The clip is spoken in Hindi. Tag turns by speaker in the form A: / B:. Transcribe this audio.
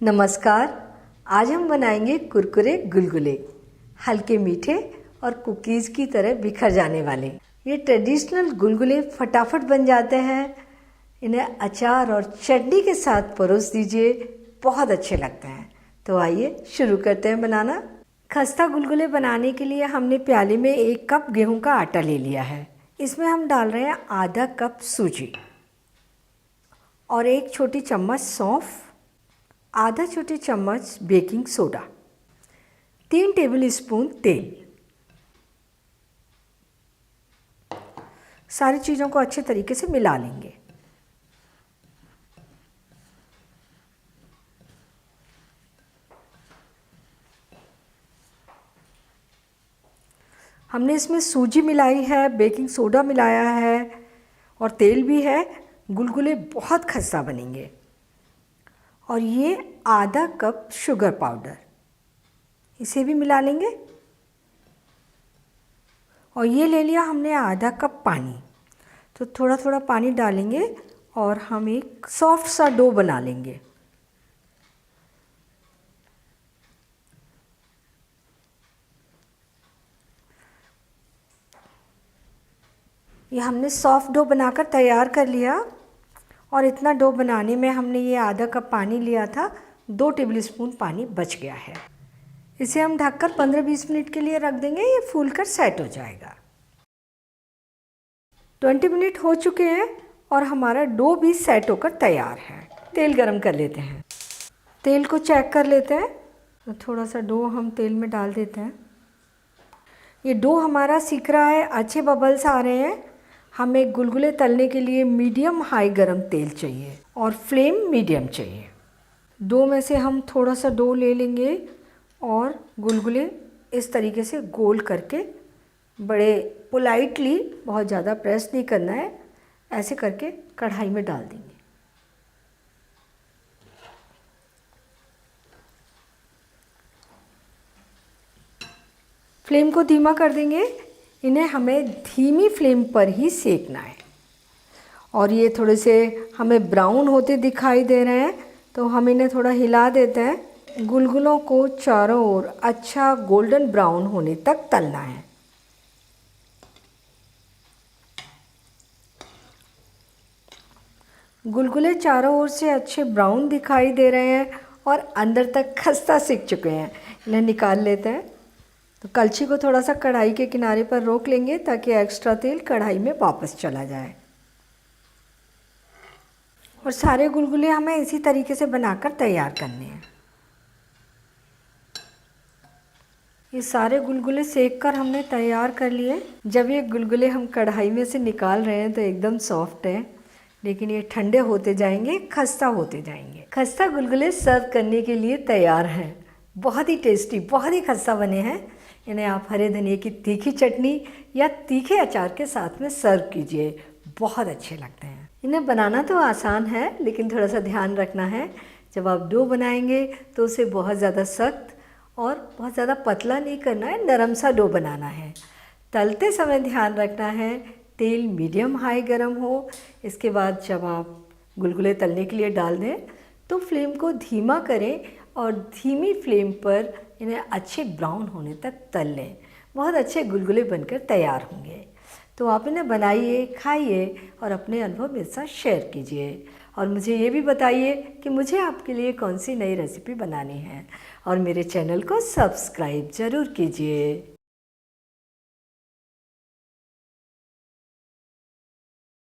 A: नमस्कार। आज हम बनाएंगे कुरकुरे गुलगुले, हल्के मीठे और कुकीज़ की तरह बिखर जाने वाले। ये ट्रेडिशनल गुलगुले फटाफट बन जाते हैं। इन्हें अचार और चटनी के साथ परोस दीजिए, बहुत अच्छे लगते हैं। तो आइए शुरू करते हैं बनाना। खस्ता गुलगुले बनाने के लिए हमने प्याले में 1 कप गेहूं का आटा ले लिया है। इसमें हम डाल रहे हैं आधा कप सूजी और 1 छोटी चम्मच सौंफ, आधा छोटी चम्मच बेकिंग सोडा, 3 टेबल स्पून तेल। सारी चीज़ों को अच्छे तरीके से मिला लेंगे। हमने इसमें सूजी मिलाई है, बेकिंग सोडा मिलाया है और तेल भी है। गुलगुले बहुत खस्ता बनेंगे। और ये आधा कप शुगर पाउडर, इसे भी मिला लेंगे। और ये ले लिया हमने आधा कप पानी। तो थोड़ा थोड़ा पानी डालेंगे और हम एक सॉफ्ट सा डो बना लेंगे। ये हमने सॉफ्ट डो बनाकर तैयार कर लिया। और इतना डो बनाने में हमने ये आधा कप पानी लिया था, 2 टेबल स्पून पानी बच गया है। इसे हम ढककर 15-20 मिनट के लिए रख देंगे। ये फूलकर सेट हो जाएगा। 20 मिनट हो चुके हैं और हमारा डो भी सेट होकर तैयार है। तेल गरम कर लेते हैं। तेल को चेक कर लेते हैं। तो थोड़ा सा डो हम तेल में डाल देते हैं। ये डो हमारा सीख रहा है, अच्छे बबल्स आ रहे हैं। हमें गुलगुले तलने के लिए मीडियम हाई गरम तेल चाहिए और फ्लेम मीडियम चाहिए। डो में से हम थोड़ा सा डो ले लेंगे और गुलगुले इस तरीके से गोल करके, बड़े पोलाइटली, बहुत ज़्यादा प्रेस नहीं करना है, ऐसे करके कढ़ाई में डाल देंगे। फ्लेम को धीमा कर देंगे। इन्हें हमें धीमी फ्लेम पर ही सेकना है। और ये थोड़े से हमें ब्राउन होते दिखाई दे रहे हैं, तो हम इन्हें थोड़ा हिला देते हैं। गुलगुलों को चारों ओर अच्छा गोल्डन ब्राउन होने तक तलना है। गुलगुले चारों ओर से अच्छे ब्राउन दिखाई दे रहे हैं और अंदर तक खस्ता सिक चुके हैं। इन्हें निकाल लेते हैं। तो कलछी को थोड़ा सा कढ़ाई के किनारे पर रोक लेंगे ताकि एक्स्ट्रा तेल कढ़ाई में वापस चला जाए। और सारे गुलगुले हमें इसी तरीके से बनाकर तैयार करने हैं। ये सारे गुलगुले सेक कर हमने तैयार कर लिए। जब ये गुलगुले हम कढ़ाई में से निकाल रहे हैं तो एकदम सॉफ्ट है, लेकिन ये ठंडे होते जाएंगे, खस्ता होते जाएंगे। खस्ता गुलगुले सर्व करने के लिए तैयार हैं। बहुत ही टेस्टी, बहुत ही खस्ता बने हैं। इन्हें आप हरे धनिए की तीखी चटनी या तीखे अचार के साथ में सर्व कीजिए, बहुत अच्छे लगते हैं। इन्हें बनाना तो आसान है, लेकिन थोड़ा सा ध्यान रखना है। जब आप डो बनाएंगे तो उसे बहुत ज़्यादा सख्त और बहुत ज़्यादा पतला नहीं करना है, नरम सा डो बनाना है। तलते समय ध्यान रखना है तेल मीडियम हाई गरम हो। इसके बाद जब आप गुलगुले तलने के लिए डाल दें तो फ्लेम को धीमा करें और धीमी फ्लेम पर इन्हें अच्छे ब्राउन होने तक तल लें। बहुत अच्छे गुलगुले बनकर तैयार होंगे। तो आप इन्हें बनाइए, खाइए और अपने अनुभव मेरे साथ शेयर कीजिए। और मुझे ये भी बताइए कि मुझे आपके लिए कौन सी नई रेसिपी बनानी है। और मेरे चैनल को सब्सक्राइब ज़रूर कीजिए।